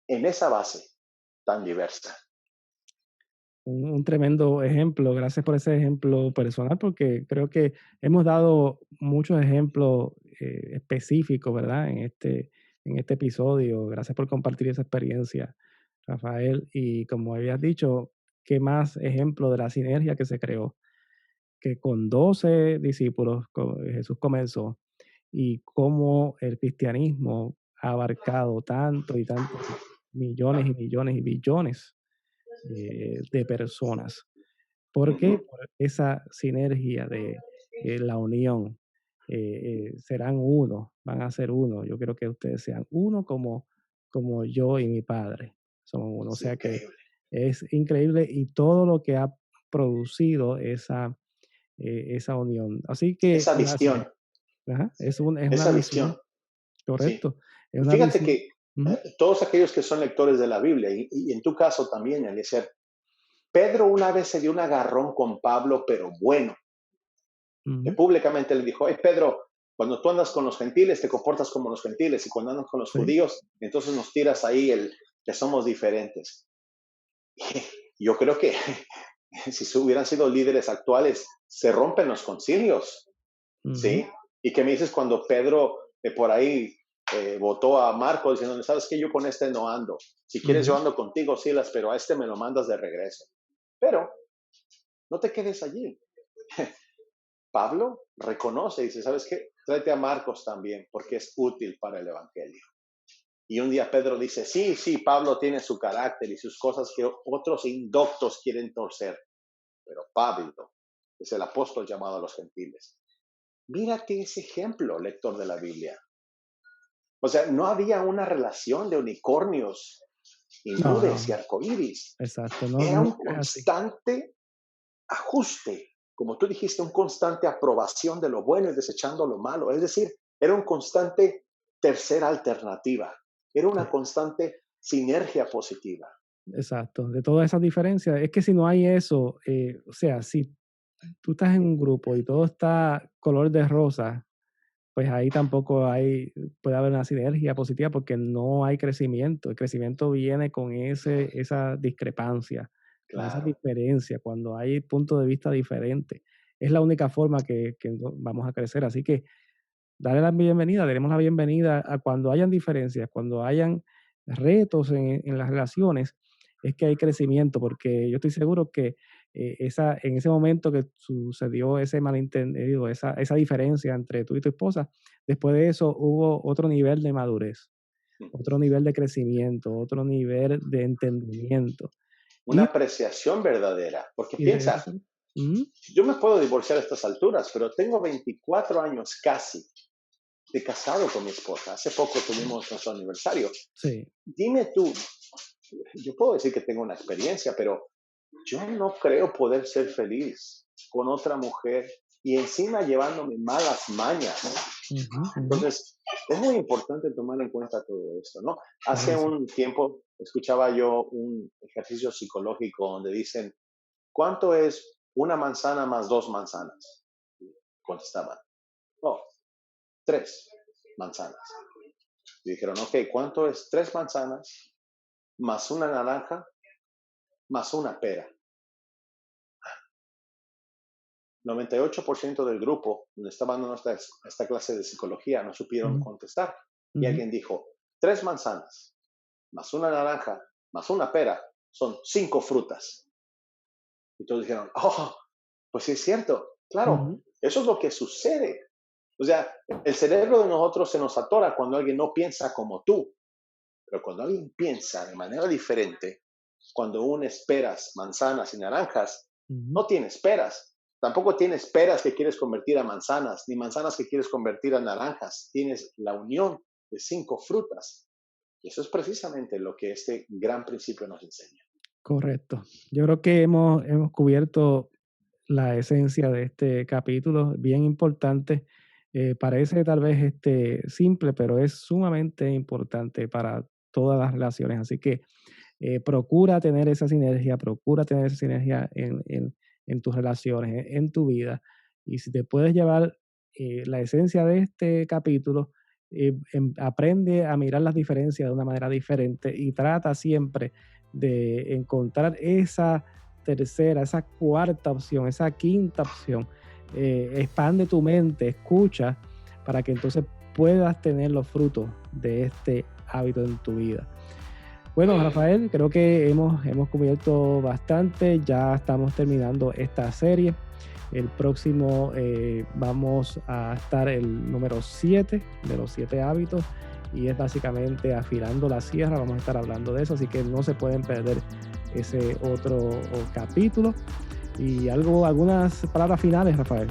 en esa base tan diversa. Un tremendo ejemplo. Gracias por ese ejemplo personal, porque creo que hemos dado muchos ejemplos específicos, ¿verdad? En este episodio. Gracias por compartir esa experiencia, Rafael. Y como habías dicho, qué más ejemplo de la sinergia que se creó, que con 12 discípulos Jesús comenzó y cómo el cristianismo ha abarcado tanto y tantos millones y millones y billones de personas. ¿Por qué? Ujú. Por esa sinergia de la unión. Serán uno, van a ser uno. Yo quiero que ustedes sean uno como yo y mi Padre somos uno. O Es sea que increíble. es increíble y todo lo que ha producido esa unión. Así que, Esa visión, ajá, es una esa visión, visión, sí. correcto. Es Y una fíjate visión. que Ujú, Todos aquellos que son lectores de la Biblia, y en tu caso también, Eliezer, Pedro una vez se dio un agarrón con Pablo, pero bueno, que ujú, públicamente le dijo, hey Pedro, cuando tú andas con los gentiles te comportas como los gentiles y cuando andas con los sí, judíos, entonces nos tiras ahí el que somos diferentes. Yo creo que si hubieran sido líderes actuales, se rompen los concilios, ujú, ¿sí? ¿Y qué me dices cuando Pedro por ahí votó a Marco diciendo, sabes que yo con este no ando? Si quieres yo ujú, ando contigo, Silas, pero a este me lo mandas de regreso. Pero no te quedes allí. Pablo reconoce y dice, ¿sabes qué? Tráete a Marcos también, porque es útil para el Evangelio. Y un día Pedro dice, sí, sí, Pablo tiene su carácter y sus cosas que otros indoctos quieren torcer, pero Pablo es el apóstol llamado a los gentiles. Mírate ese ejemplo, lector de la Biblia. O sea, no había una relación de unicornios y no, no, nubes y arcoíris. exacto, no, Era un nunca es así. constante ajuste, como tú dijiste, un constante aprobación de lo bueno y desechando lo malo. Es decir, era un constante tercera alternativa. Era Sí, una constante sinergia positiva. exacto. De todas esas diferencias, es que si no hay eso, o sea, si tú estás en un grupo y todo está color de rosa, pues ahí tampoco puede haber una sinergia positiva porque no hay crecimiento. El crecimiento viene con esa discrepancia, con esa Claro. diferencia, cuando hay puntos de vista diferentes. Es la única forma que vamos a crecer. Así que daremos la bienvenida a cuando hayan diferencias, cuando hayan retos en las relaciones, es que hay crecimiento, porque yo estoy seguro que en ese momento que sucedió ese malentendido, esa diferencia entre tú y tu esposa, después de eso hubo otro nivel de madurez, otro nivel de crecimiento, otro nivel de entendimiento. Una Y, apreciación verdadera. Porque y de eso piensa, ujú, yo me puedo divorciar a estas alturas, pero tengo 24 años casi de casado con mi esposa. Hace poco tuvimos nuestro aniversario. sí, Dime tú, yo puedo decir que tengo una experiencia, pero yo no creo poder ser feliz con otra mujer y encima llevándome malas mañas. ujú, ujú, Entonces, es muy importante tomar en cuenta todo esto, ¿no? claro Hace que sí. un tiempo escuchaba yo un ejercicio psicológico donde dicen, ¿cuánto es una manzana más dos manzanas? Contestaban, oh, tres manzanas. Y dijeron, ok, ¿cuánto es tres manzanas más una naranja más una pera? 98% del grupo donde estaban dando esta clase de psicología no supieron Ujú, contestar. Y ujú, alguien dijo, tres manzanas más una naranja más una pera son cinco frutas. Y todos dijeron, oh, pues sí es cierto, claro, ujú. eso es lo que sucede. O sea, el cerebro de nosotros se nos atora cuando alguien no piensa como tú, pero cuando alguien piensa de manera diferente, cuando unes peras, manzanas y naranjas, Ujú, no tienes peras. Tampoco tienes peras que quieres convertir a manzanas, ni manzanas que quieres convertir a naranjas. Tienes la unión de cinco frutas. Y eso es precisamente lo que este gran principio nos enseña. correcto. Yo creo que hemos cubierto la esencia de este capítulo, bien importante. Parece tal vez simple, pero es sumamente importante para todas las relaciones. Así que procura tener esa sinergia en tus relaciones, en tu vida. Y si te puedes llevar la esencia de este capítulo, aprende a mirar las diferencias de una manera diferente y trata siempre de encontrar esa tercera, esa cuarta opción, esa quinta opción. Expande tu mente, escucha para que entonces puedas tener los frutos de este hábito en tu vida. Bueno, Rafael, creo que hemos cubierto bastante, ya estamos terminando esta serie. El próximo vamos a estar el número 7 de los 7 hábitos y es básicamente afilando la sierra, vamos a estar hablando de eso, así que no se pueden perder ese otro capítulo. Y algunas palabras finales, Rafael.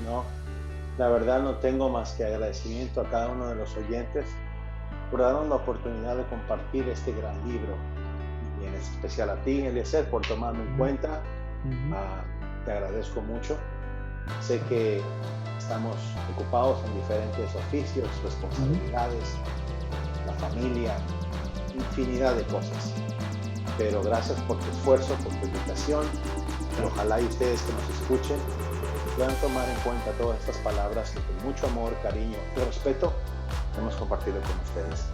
No, la verdad no tengo más que agradecimiento a cada uno de los oyentes por darnos la oportunidad de compartir este gran libro. Y en especial a ti, Eliezer, por tomarme en Ujú, cuenta. ujú, Te agradezco mucho. Sé que estamos ocupados en diferentes oficios, ujú. responsabilidades. la familia, infinidad de cosas. Pero gracias por tu esfuerzo, por tu invitación. Y ojalá y ustedes que nos escuchen puedan tomar en cuenta todas estas palabras que con mucho amor, cariño y respeto hemos compartido con ustedes.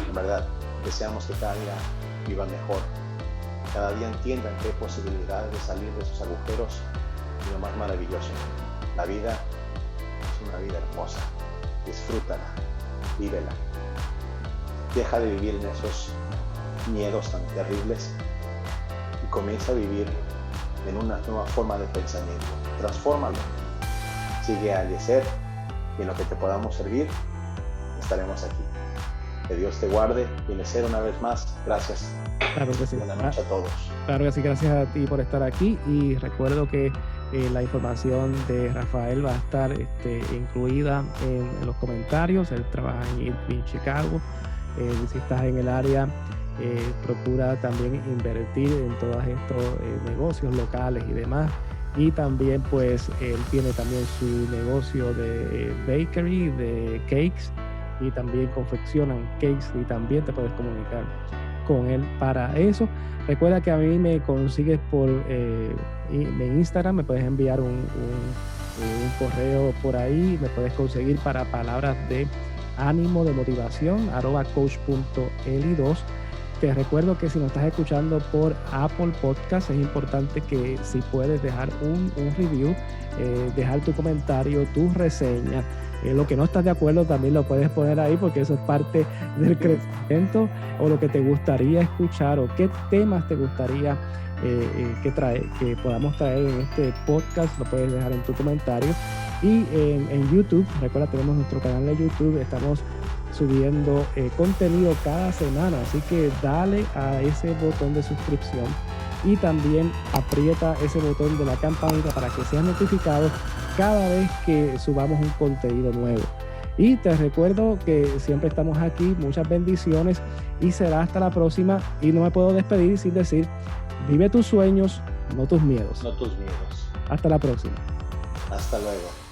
En verdad, deseamos que cada día vivan mejor. Cada día entiendan que hay posibilidades de salir de sus agujeros y lo más maravilloso, la vida es una vida hermosa. Disfrútala, vívela. Deja de vivir en esos miedos tan terribles y comienza a vivir en una nueva forma de pensamiento. Transfórmalo. Sigue a Eliezer y en lo que te podamos servir, estaremos aquí. Que Dios te guarde y Eliezer, una vez más, gracias. Claro que sí. Buenas noches a todos. Claro que sí, gracias a ti por estar aquí y recuerdo que la información de Rafael va a estar incluida en los comentarios. Él trabaja en Chicago. Si estás en el área, procura también invertir en todos estos negocios locales y demás. Y también pues él tiene también su negocio de bakery, de cakes, y también confeccionan cakes y también te puedes comunicar con él para eso. Recuerda que a mí me consigues por Instagram, me puedes enviar un correo por ahí, me puedes conseguir para palabras de ánimo, de motivación, @coach.eli2. Te recuerdo que si nos estás escuchando por Apple Podcast, es importante que si puedes dejar un review, dejar tu comentario, tu reseña. Lo que no estás de acuerdo también lo puedes poner ahí, porque eso es parte del crecimiento, o lo que te gustaría escuchar o qué temas te gustaría que podamos traer en este podcast, lo puedes dejar en tu comentario. Y en YouTube, recuerda, tenemos nuestro canal de YouTube, estamos subiendo contenido cada semana, así que dale a ese botón de suscripción y también aprieta ese botón de la campanita para que seas notificado cada vez que subamos un contenido nuevo. Y te recuerdo que siempre estamos aquí, muchas bendiciones y será hasta la próxima. Y no me puedo despedir sin decir, vive tus sueños, no tus miedos. No tus miedos. Hasta la próxima. Hasta luego.